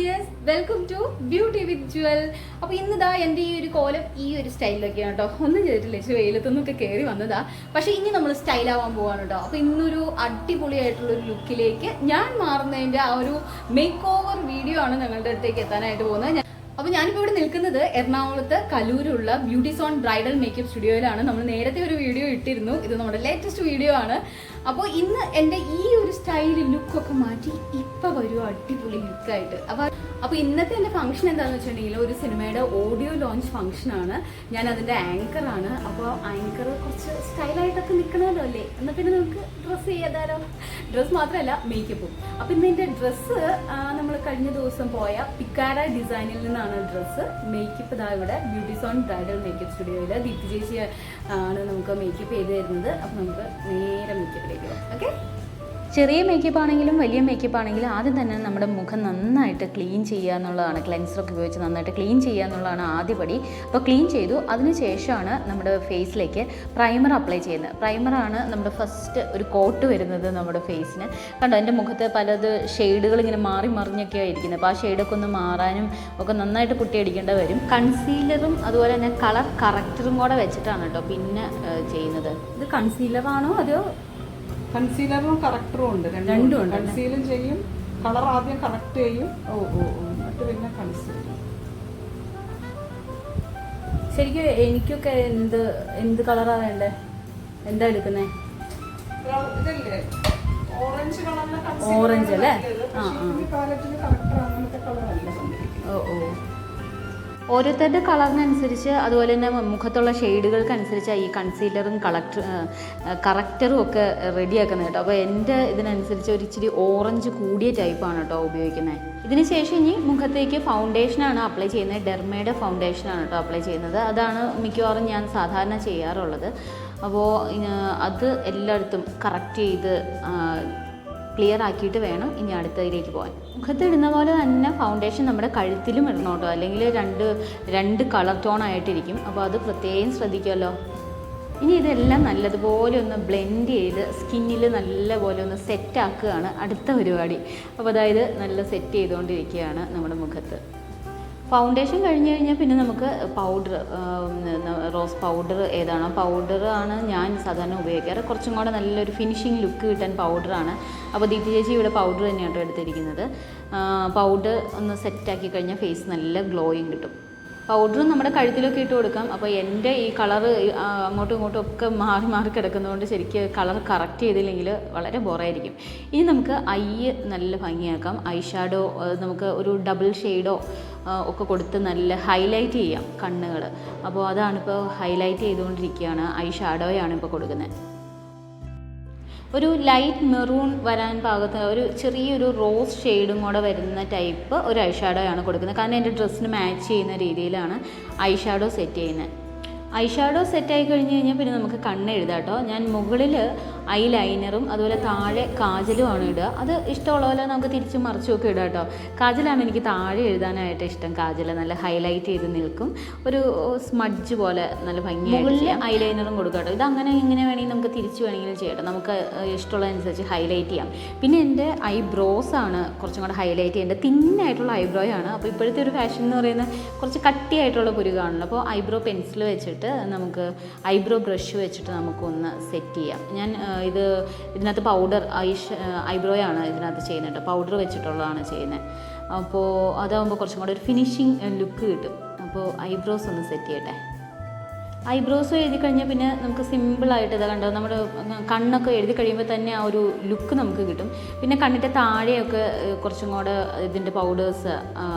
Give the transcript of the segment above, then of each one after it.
Dears, welcome to beauty with Jewel. അപ്പോൾ ഇന്നിതാ എൻ്റെ ഈ ഒരു കോലം ഈ ഒരു സ്റ്റൈലിലൊക്കെയാണ് കേട്ടോ. ഒന്നും ചെയ്തിട്ടില്ല, പക്ഷേ വെയിലത്തൊന്നൊക്കെ കയറി വന്നതാ. പക്ഷേ ഇനി നമ്മൾ സ്റ്റൈലാവാൻ പോവാണ് കേട്ടോ. അപ്പോൾ ഇന്നൊരു അടിപൊളിയായിട്ടുള്ളൊരു ലുക്കിലേക്ക് ഞാൻ മാറുന്നതിൻ്റെ ആ ഒരു മേക്ക് ഓവർ വീഡിയോ ആണ് ഞങ്ങളുടെ അടുത്തേക്ക് എത്താനായിട്ട് പോകുന്നത്. അപ്പോൾ ഞാനിപ്പോൾ ഇവിടെ നിൽക്കുന്നത് എറണാകുളത്ത് കലൂരുള്ള ബ്യൂട്ടി സോൺ ബ്രൈഡൽ മേക്കപ്പ് സ്റ്റുഡിയോയിലാണ്. നമ്മൾ നേരത്തെ ഒരു വീഡിയോ ഇട്ടിരുന്നു, ഇത് നമ്മുടെ ലേറ്റസ്റ്റ് വീഡിയോ ആണ്. അപ്പോൾ ഇന്ന് എൻ്റെ ഈ ഒരു സ്റ്റൈലിൽ ലുക്കൊക്കെ മാറ്റി ഇപ്പോൾ വരും അടിപൊളി ലുക്കായിട്ട്. അപ്പോൾ ഇന്നത്തെ എൻ്റെ ഫംഗ്ഷൻ എന്താണെന്ന് വെച്ചിട്ടുണ്ടെങ്കിൽ ഒരു സിനിമയുടെ ഓഡിയോ ലോഞ്ച് ഫംഗ്ഷനാണ്. ഞാൻ അതിൻ്റെ ആങ്കറാണ്. അപ്പോൾ ആങ്കർ കുറച്ച് സ്റ്റൈലായിട്ടൊക്കെ നിൽക്കണമല്ലോ അല്ലേ, എന്നാൽ പിന്നെ നമുക്ക് ഡ്രസ്സ് ചെയ്താലോ. ഡ്രസ്സ് മാത്രമല്ല മേക്കപ്പും. അപ്പോൾ ഇന്ന് എൻ്റെ ഡ്രസ്സ് നമ്മൾ കഴിഞ്ഞ ദിവസം പോയ പിക്കാര ഡിസൈനിൽ നിന്നാണ് ഡ്രസ്സ്. മേക്കപ്പ് ഇതാ ഇവിടെ ബ്യൂട്ടി സോൺ ബ്രൈഡൽ മേക്കപ്പ് സ്റ്റുഡിയോയിൽ ദീപ്തി ചേച്ചി ആണ് നമുക്ക് മേക്കപ്പ് ചെയ്ത് തരുന്നത്. അപ്പോൾ നമുക്ക് നേരെ മേക്കപ്പിലേക്ക് പോകാം. ഓക്കെ, ചെറിയ മേക്കപ്പ് ആണെങ്കിലും വലിയ മേക്കപ്പ് ആണെങ്കിലും ആദ്യം തന്നെ നമ്മുടെ മുഖം നന്നായിട്ട് ക്ലീൻ ചെയ്യുക എന്നുള്ളതാണ്. ക്ലെൻസറൊക്കെ ഉപയോഗിച്ച് നന്നായിട്ട് ക്ലീൻ ചെയ്യുക എന്നുള്ളതാണ് ആദ്യപടി. അപ്പോൾ ക്ലീൻ ചെയ്തു, അതിനുശേഷമാണ് നമ്മുടെ ഫേസിലേക്ക് പ്രൈമർ അപ്ലൈ ചെയ്യുന്നത്. പ്രൈമറാണ് നമ്മുടെ ഫസ്റ്റ് ഒരു കോട്ട് വരുന്നത് നമ്മുടെ ഫേസിന്. കണ്ടോ, എൻ്റെ മുഖത്ത് പലത് ഷെയ്ഡുകൾ ഇങ്ങനെ മാറി മറിഞ്ഞൊക്കെയാണ് ഇരിക്കുന്നത്. അപ്പോൾ ആ ഷെയ്ഡൊക്കെ ഒന്ന് മാറാനും ഒക്കെ നന്നായിട്ട് കുട്ടിയടിക്കേണ്ട വരും. കൺസീലറും അതുപോലെ തന്നെ കളർ കറക്റ്ററും കൂടെ വെച്ചിട്ടാണ് കേട്ടോ പിന്നെ ചെയ്യുന്നത്. ഇത് കൺസീലറാണോ അതോ? കൺസീലറും കറക്റ്ററും ഉണ്ട്, രണ്ടും ഉണ്ട്. കൺസീലും ചെയ്യും, കളർ ആദ്യം കറക്റ്റ് ചെയ്യും, എന്നിട്ട് പിന്നെ കൺസീൽ. ശരിക്കും എനിക്കൊക്കെ എന്ത് കളറാണ് വേണ്ടേ? എന്താ എടുക്കുന്നേ? ഓറഞ്ച് കളറിലെ ഓറഞ്ച് അല്ലേ? പാലറ്റിൽ കറക്റ്റർ അങ്ങനത്തെ കളറല്ല. ഓരോരുത്തരുടെ കളറിനനുസരിച്ച് അതുപോലെ തന്നെ മുഖത്തുള്ള ഷെയ്ഡുകൾക്കനുസരിച്ച് ഈ കൺസീലറും കറക്റ്ററും ഒക്കെ റെഡിയാക്കുന്നത് കേട്ടോ. അപ്പോൾ എൻ്റെ ഇതിനനുസരിച്ച് ഒരു ഇച്ചിരി ഓറഞ്ച് കൂടിയ ടൈപ്പാണ് കേട്ടോ ഉപയോഗിക്കുന്നത്. ഇതിന് ശേഷം ഇനി മുഖത്തേക്ക് ഫൗണ്ടേഷനാണ് അപ്ലൈ ചെയ്യുന്നത്. ഡെർമയുടെ ഫൗണ്ടേഷനാണ് കേട്ടോ അപ്ലൈ ചെയ്യുന്നത്. അതാണ് മിക്കവാറും ഞാൻ സാധാരണ ചെയ്യാറുള്ളത്. അപ്പോൾ അത് എല്ലായിടത്തും കറക്റ്റ് ചെയ്ത് ക്ലിയർ ആക്കിയിട്ട് വേണം ഇനി അടുത്തതിലേക്ക് പോകാൻ. മുഖത്ത് ഇടുന്ന പോലെ തന്നെ ഫൗണ്ടേഷൻ നമ്മുടെ കഴുത്തിലും ഇടണം കേട്ടോ, അല്ലെങ്കിൽ രണ്ട് കളർ ടോൺ ആയിട്ടിരിക്കും. അപ്പോൾ അത് പ്രത്യേകം ശ്രദ്ധിക്കുമല്ലോ. ഇനി ഇതെല്ലാം നല്ലതുപോലെ ഒന്ന് ബ്ലെൻഡ് ചെയ്ത് സ്കിന്നിൽ നല്ലപോലെ ഒന്ന് സെറ്റാക്കുകയാണ് അടുത്ത പരിപാടി. അപ്പോൾ അതായത് നല്ല സെറ്റ് ചെയ്തുകൊണ്ടിരിക്കുകയാണ് നമ്മുടെ മുഖത്ത്. ഫൗണ്ടേഷൻ കഴിഞ്ഞ് കഴിഞ്ഞാൽ പിന്നെ നമുക്ക് പൗഡർ, റോസ് പൗഡർ ഏതാണോ പൗഡറാണ് ഞാൻ സാധാരണ ഉപയോഗിക്കാറ്. കുറച്ചും കൂടെ നല്ലൊരു ഫിനിഷിങ് ലുക്ക് കിട്ടാൻ പൗഡറാണ്. അപ്പോൾ ദീപ്തി ചേച്ചി ഇവിടെ പൗഡർ തന്നെയാണ് എടുത്തിരിക്കുന്നത്. പൗഡർ ഒന്ന് സെറ്റാക്കി കഴിഞ്ഞാൽ ഫേസ് നല്ല ഗ്ലോയിങ് കിട്ടും. പൗഡറും നമ്മുടെ കഴുത്തിലൊക്കെ ഇട്ട് കൊടുക്കാം. അപ്പോൾ എൻ്റെ ഈ കളറ് അങ്ങോട്ടും ഇങ്ങോട്ടും ഒക്കെ മാറി കിടക്കുന്നതുകൊണ്ട് ശരിക്കും കളർ കറക്റ്റ് ചെയ്തില്ലെങ്കിൽ വളരെ ബോറായിരിക്കും. ഇനി നമുക്ക് ഐ നല്ല ഭംഗിയാക്കാം. ഐ ഷാഡോ നമുക്ക് ഒരു ഡബിൾ ഷെയ്ഡോ ഒക്കെ കൊടുത്ത് നല്ല ഹൈലൈറ്റ് ചെയ്യാം കണ്ണുകൾ. അപ്പോൾ അതാണിപ്പോൾ ഹൈലൈറ്റ് ചെയ്തുകൊണ്ടിരിക്കുകയാണ്. ഐ ഷാഡോയാണ് ഇപ്പോൾ കൊടുക്കുന്നത്. ഒരു ലൈറ്റ് മെറൂൺ വരാൻ പാകത്ത് ഒരു ചെറിയൊരു റോസ് ഷെയ്ഡും കൂടെ വരുന്ന ടൈപ്പ് ഒരു ഐ ഷാഡോ ആണ് കൊടുക്കുന്നത്. കാരണം എൻ്റെ ഡ്രസ്സിന് മാച്ച് ചെയ്യുന്ന രീതിയിലാണ് ഐ ഷാഡോ സെറ്റ് ചെയ്യുന്നത്. ഐ ഷാഡോ സെറ്റായി കഴിഞ്ഞ് കഴിഞ്ഞാൽ പിന്നെ നമുക്ക് കണ്ണ് എഴുതാം കേട്ടോ. ഞാൻ മുകളിൽ ഐ ലൈനറും അതുപോലെ താഴെ കാജലുമാണ് ഇടുക. അത് ഇഷ്ടമുള്ള പോലെ നമുക്ക് തിരിച്ചും മറിച്ചും ഒക്കെ ഇടാം കേട്ടോ. കാജലാണ് എനിക്ക് താഴെ എഴുതാനായിട്ട് ഇഷ്ടം. കാജൽ നല്ല ഹൈലൈറ്റ് ചെയ്ത് നിൽക്കും, ഒരു സ്മഡ്ജ് പോലെ നല്ല ഭംഗിയായിട്ട്. മുകളിൽ ഐ ലൈനറും കൊടുക്കാം കേട്ടോ. ഇത് അങ്ങനെ ഇങ്ങനെ വേണമെങ്കിൽ നമുക്ക് തിരിച്ച് വേണമെങ്കിലും ചെയ്യട്ടെ, നമുക്ക് ഇഷ്ടമുള്ളതനുസരിച്ച് ഹൈലൈറ്റ് ചെയ്യാം. പിന്നെ എൻ്റെ ഐബ്രോസാണ് കുറച്ചും കൂടെ ഹൈലൈറ്റ് ചെയ്യേണ്ടത്. തിന്നായിട്ടുള്ള ഐബ്രോയാണ്. അപ്പോൾ ഇപ്പോഴത്തെ ഒരു ഫാഷൻ എന്ന് പറയുന്നത് കുറച്ച് കട്ടിയായിട്ടുള്ള പുരുകാണല്ലോ. അപ്പോൾ ഐബ്രോ പെൻസിൽ വെച്ചിട്ട് നമുക്ക് ഐബ്രോ ബ്രഷ് വെച്ചിട്ട് നമുക്കൊന്ന് സെറ്റ് ചെയ്യാം. ഞാൻ ഇതിനകത്ത് പൗഡർ ഐബ്രോയാണ് ഇതിനകത്ത് ചെയ്യുന്നത്. പൗഡർ വെച്ചിട്ടുള്ളതാണ് ചെയ്യുന്നത്. അപ്പോൾ അതാകുമ്പോൾ കുറച്ചും കൂടെ ഒരു ഫിനിഷിങ് ലുക്ക് കിട്ടും. അപ്പോൾ ഐബ്രോസ് ഒന്ന് സെറ്റ് ചെയ്യട്ടെ. ഐബ്രോസ് എഴുതി കഴിഞ്ഞാൽ പിന്നെ നമുക്ക് സിമ്പിളായിട്ട് ഇതാ കണ്ടോ, നമ്മുടെ കണ്ണൊക്കെ എഴുതി കഴിയുമ്പോൾ തന്നെ ആ ഒരു ലുക്ക് നമുക്ക് കിട്ടും. പിന്നെ കണ്ണിൻ്റെ താഴെയൊക്കെ കുറച്ചും കൂടെ ഇതിൻ്റെ പൗഡേഴ്സ്,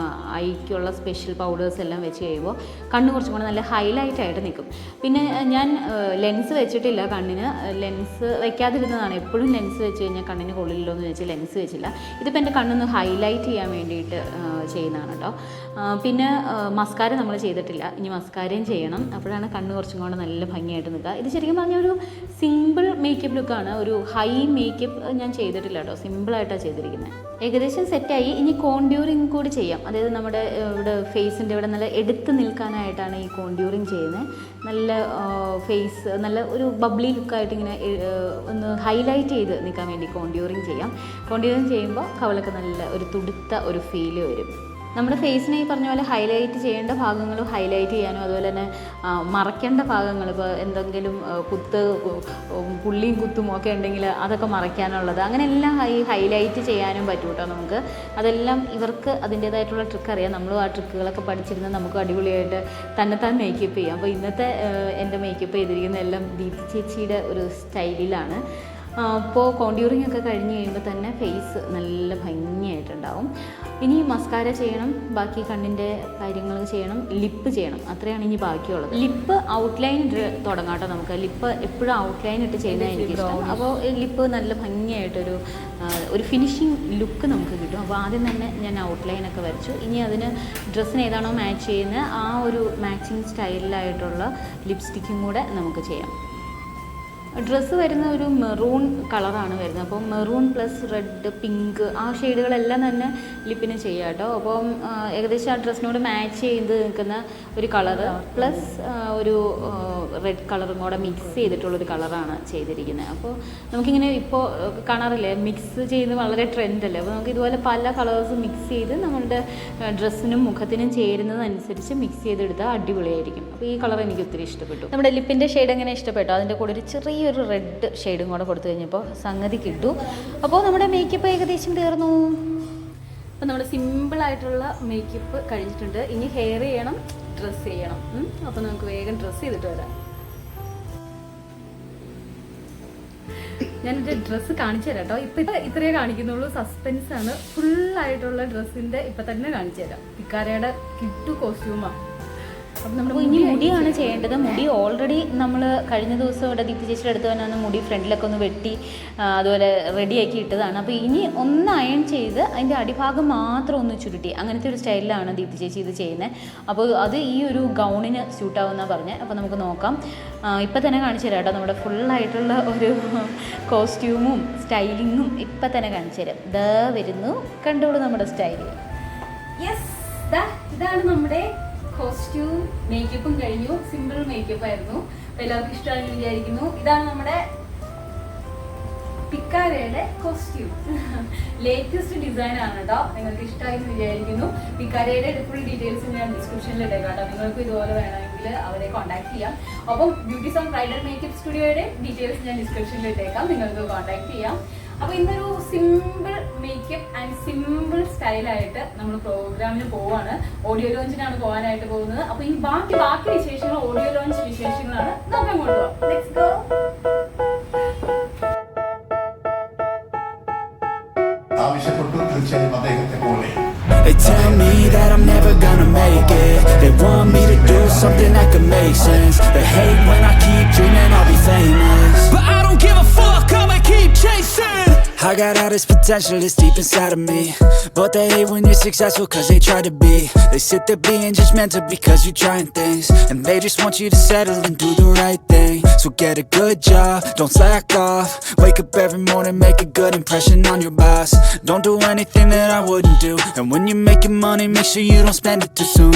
ഐക്കുള്ള സ്പെഷ്യൽ പൗഡേഴ്സ് എല്ലാം വെച്ച് കഴിയുമ്പോൾ കണ്ണ് കുറച്ചും കൂടെ നല്ല ഹൈലൈറ്റായിട്ട് നിൽക്കും. പിന്നെ ഞാൻ ലെൻസ് വെച്ചിട്ടില്ല കണ്ണിന്. ലെൻസ് വയ്ക്കാതിരുന്നതാണ്. എപ്പോഴും ലെൻസ് വെച്ച് കഴിഞ്ഞാൽ കണ്ണിന് കൊള്ളില്ലല്ലോ എന്ന് വെച്ച് ലെൻസ് വെച്ചില്ല. ഇതിപ്പോൾ എൻ്റെ കണ്ണൊന്ന് ഹൈലൈറ്റ് ചെയ്യാൻ വേണ്ടിയിട്ട് ചെയ്യുന്നതാണ് കേട്ടോ. പിന്നെ മസ്കാര നമ്മൾ ചെയ്തിട്ടില്ല, ഇനി മസ്കാരയും ചെയ്യണം. അപ്പോഴാണ് കണ്ണ് കുറച്ചും കൂടെ നല്ല ഭംഗിയായിട്ട് നിൽക്കുക. ഇത് ശരിക്കും പറഞ്ഞാൽ ഒരു സിമ്പിൾ മേക്കപ്പ് ലുക്കാണ്. ഒരു ഹൈ മേക്കപ്പ് ഞാൻ ചെയ്തിട്ടില്ല കേട്ടോ, സിമ്പിളായിട്ടാണ് ചെയ്തിരിക്കുന്നത്. ഏകദേശം സെറ്റായി. ഇനി കോൺഡ്യൂറിങ് കൂടി ചെയ്യാം. അതായത് നമ്മുടെ ഇവിടെ ഫേസിൻ്റെ ഇവിടെ നല്ല എടുത്ത് നിൽക്കാനായിട്ടാണ് ഈ കോൺഡ്യൂറിങ് ചെയ്യുന്നത്. നല്ല ഫേസ് നല്ല ഒരു ബബ്ലി ലുക്കായിട്ട് ഇങ്ങനെ ഒന്ന് ഹൈലൈറ്റ് ചെയ്ത് നിൽക്കാൻ വേണ്ടി കോൺഡ്യൂറിങ് ചെയ്യാം. കോൺഡ്യൂറിങ് ചെയ്യുമ്പോൾ കവളൊക്കെ നല്ല ഒരു തുടുത്ത ഒരു ഫീല് വരും. നമ്മുടെ ഫേസിനെ ഈ പറഞ്ഞ പോലെ ഹൈലൈറ്റ് ചെയ്യേണ്ട ഭാഗങ്ങൾ ഹൈലൈറ്റ് ചെയ്യാനും അതുപോലെ തന്നെ മറയ്ക്കേണ്ട ഭാഗങ്ങൾ ഇപ്പോൾ എന്തെങ്കിലും പുള്ളിയും കുത്തും ഒക്കെ ഉണ്ടെങ്കിൽ അതൊക്കെ മറയ്ക്കാനുള്ളത് അങ്ങനെ എല്ലാം ഹൈലൈറ്റ് ചെയ്യാനും പറ്റും കേട്ടോ നമുക്ക്. അതെല്ലാം ഇവർക്ക് അതിൻ്റേതായിട്ടുള്ള ട്രിക്ക് അറിയാം. നമ്മളും ആ ട്രിക്കുകളൊക്കെ പഠിച്ചിരുന്ന് നമുക്ക് അടിപൊളിയായിട്ട് തന്നെത്താൻ മേക്കപ്പ് ചെയ്യാം. അപ്പോൾ ഇന്നത്തെ എൻ്റെ മേക്കപ്പ് ചെയ്തിരിക്കുന്ന എല്ലാം ദീപ്തി ചേച്ചിയുടെ ഒരു സ്റ്റൈലിലാണ്. അപ്പോൾ കോണ്ടൂറിങ് ഒക്കെ കഴിഞ്ഞ് കഴിയുമ്പോൾ തന്നെ ഫേസ് നല്ല ഭംഗിയായിട്ടുണ്ടാവും. ഇനി മസ്കാര ചെയ്യണം, ബാക്കി കണ്ണിൻ്റെ കാര്യങ്ങൾ ചെയ്യണം, ലിപ്പ് ചെയ്യണം, അത്രയാണ് ഇനി ബാക്കിയുള്ളത്. ലിപ്പ് ഔട്ട്ലൈൻ തുടങ്ങാം കേട്ടോ നമുക്ക്. ലിപ്പ് എപ്പോഴും ഔട്ട്ലൈൻ ഇട്ട് ചെയ്യുന്നത് എനിക്കിഷ്ടം. അപ്പോൾ ലിപ്പ് നല്ല ഭംഗിയായിട്ടൊരു ഫിനിഷിങ് ലുക്ക് നമുക്ക് കിട്ടും. അപ്പോൾ ആദ്യം തന്നെ ഞാൻ ഔട്ട്ലൈനൊക്കെ വരച്ചു. ഇനി അതിന് ഡ്രസ്സിന് ഏതാണോ മാച്ച് ചെയ്യുന്നത് ആ ഒരു മാച്ചിങ് സ്റ്റൈലിലായിട്ടുള്ള ലിപ്സ്റ്റിക്കും കൂടെ നമുക്ക് ചെയ്യാം. ഡ്രസ്സ് വരുന്ന ഒരു മെറൂൺ കളറാണ് വരുന്നത്. അപ്പോൾ മെറൂൺ പ്ലസ് റെഡ്, പിങ്ക് ആ ഷെയ്ഡുകളെല്ലാം തന്നെ ലിപ്പിന് ചെയ്യാം കേട്ടോ. അപ്പം ഏകദേശം ആ ഡ്രസ്സിനോട് മാച്ച് ചെയ്ത് നിൽക്കുന്ന ഒരു കളറ് പ്ലസ് ഒരു റെഡ് കളറും കൂടെ മിക്സ് ചെയ്തിട്ടുള്ളൊരു കളറാണ് ചെയ്തിരിക്കുന്നത്. അപ്പോൾ നമുക്കിങ്ങനെ ഇപ്പോൾ കാണാറില്ലേ, മിക്സ് ചെയ്യുന്നത് വളരെ ട്രെൻഡല്ലേ. അപ്പോൾ നമുക്ക് ഇതുപോലെ പല കളേഴ്സ് മിക്സ് ചെയ്ത് നമ്മളുടെ ഡ്രസ്സിനും മുഖത്തിനും ചേരുന്നതനുസരിച്ച് മിക്സ് ചെയ്തെടുത്താൽ അടിപൊളിയായിരിക്കും. അപ്പോൾ ഈ കളർ എനിക്ക് ഒത്തിരി ഇഷ്ടപ്പെട്ടു. നമ്മുടെ ലിപ്പിൻ്റെ ഷെയ്ഡ് എങ്ങനെ ഇഷ്ടപ്പെട്ടോ? അതിൻ്റെ കൂടെ ഒരു ചെറിയൊരു റെഡ് ഷെയ്ഡും കൂടെ കൊടുത്തു കഴിഞ്ഞപ്പോൾ സംഗതി കിട്ടും. അപ്പോൾ നമ്മുടെ മേക്കപ്പ് ഏകദേശം തീർന്നു. അപ്പോൾ നമ്മുടെ സിമ്പിളായിട്ടുള്ള മേക്കപ്പ് കഴിഞ്ഞിട്ടുണ്ട്. ഇനി ഹെയർ ചെയ്യണം, ഡ്രസ്സ് ചെയ്യണം. അപ്പോൾ നമുക്ക് വേഗം ഡ്രസ്സ് ചെയ്തിട്ട് വരാം. ഞാനൊരു ഡ്രസ്സ് കാണിച്ചു തരാം കേട്ടോ. ഇപ്പം ഇത്രയേ കാണിക്കുന്നുള്ളൂ, സസ്പെൻസ് ആണ്. ഫുള്ളായിട്ടുള്ള ഡ്രസ്സിൻ്റെ ഇപ്പം തന്നെ കാണിച്ചു തരാം. പിക്കാരയുടെ കിട്ടു കോസ്റ്റ്യൂമാണ്. അപ്പോൾ ഇനി മുടിയാണ് ചെയ്യേണ്ടത്. മുടി ഓൾറെഡി നമ്മൾ കഴിഞ്ഞ ദിവസം ഇവിടെ ദീപ്തി ചേച്ചിയുടെ അടുത്ത് തന്നെ മുടി ഫ്രണ്ടിലൊക്കെ ഒന്ന് വെട്ടി അതുപോലെ റെഡിയാക്കി ഇട്ടതാണ്. അപ്പോൾ ഇനി ഒന്ന് അയൺ ചെയ്ത് അതിൻ്റെ അടിഭാഗം മാത്രം ഒന്ന് ചുരുട്ടി അങ്ങനത്തെ ഒരു സ്റ്റൈലിലാണ് ദീപ്തി ചേച്ചി ഇത് ചെയ്യുന്നത്. അപ്പോൾ അത് ഈ ഒരു ഗൗണിന് സ്യൂട്ടാവുമെന്നാണ് പറഞ്ഞത്. അപ്പോൾ നമുക്ക് നോക്കാം. ഇപ്പം തന്നെ കാണിച്ചു തരാം കേട്ടോ. നമ്മുടെ ഫുള്ളായിട്ടുള്ള ഒരു കോസ്റ്റ്യൂമും സ്റ്റൈലിങ്ങും ഇപ്പം തന്നെ കാണിച്ചു തരാം. ദാ വരുന്നു, കണ്ടോളൂ നമ്മുടെ സ്റ്റൈല്. യെസ്, ഇതാണ് നമ്മുടെ കോസ്റ്റ്യൂം. മേക്കപ്പും കഴിഞ്ഞു. സിമ്പിൾ മേക്കപ്പ് ആയിരുന്നു. എല്ലാവർക്കും ഇഷ്ടമാണെന്ന് വിചാരിക്കുന്നു. ഇതാണ് നമ്മുടെ പിക്കാരയുടെ കോസ്റ്റ്യൂം. ലേറ്റസ്റ്റ് ഡിസൈൻ ആണ് കേട്ടോ. നിങ്ങൾക്ക് ഇഷ്ടമായെന്ന് വിചാരിക്കുന്നു. പിക്കാരയുടെ ഫുൾ ഡീറ്റെയിൽസ് ഞാൻ ഡിസ്ക്രിപ്ഷനിൽ ഇട്ടേക്കാം കേട്ടോ. നിങ്ങൾക്ക് ഇതുപോലെ വേണമെങ്കിൽ അവരെ കോൺടാക്ട് ചെയ്യാം. അപ്പം ബ്യൂട്ടീസ് ഓൺ ബ്രൈഡൽ മേക്കപ്പ് സ്റ്റുഡിയോയുടെ ഡീറ്റെയിൽസ് ഞാൻ ഡിസ്ക്രിപ്ഷനിൽ ഇട്ടേക്കാം. നിങ്ങൾക്ക് കോൺടാക്ട് ചെയ്യാം. അപ്പോൾ ഇന്നൊരു സിമ്പിൾ മേക്കപ്പ് ആൻഡ് സിമ്പിൾ സ്റ്റൈലായിട്ട് നമ്മൾ പ്രോഗ്രാമിന് പോവാണ്. ഓഡിയോ ലോഞ്ചിനാണ് പോകാനായിട്ട് പോകുന്നത്. അപ്പോൾ ഈ ബാക്കി വിശേഷങ്ങൾ, ഓഡിയോ ലോഞ്ച് വിശേഷങ്ങളാണ് നമുക്ക് അങ്ങോട്ട് പോകാം. Let's go. ആവശ്യപ്പെട്ടു തീർച്ചയായും അദ്ദേഹത്തെ പോലെ. They tell me that I'm never gonna make it. They want me to do something that could make sense. They hate when I keep dreaming I'll be famous, but I don't give a fuck, I'ma keep chasing. I got all this potential that's deep inside of me, but they hate when you're successful cause they try to be. They sit there being judgmental because you're trying things, and they just want you to settle and do the right thing. So get a good job, don't slack off. Wake up every morning, make a good impression on your boss. Don't do anything that I wouldn't do, and when you're making money, make sure you don't spend it too soon.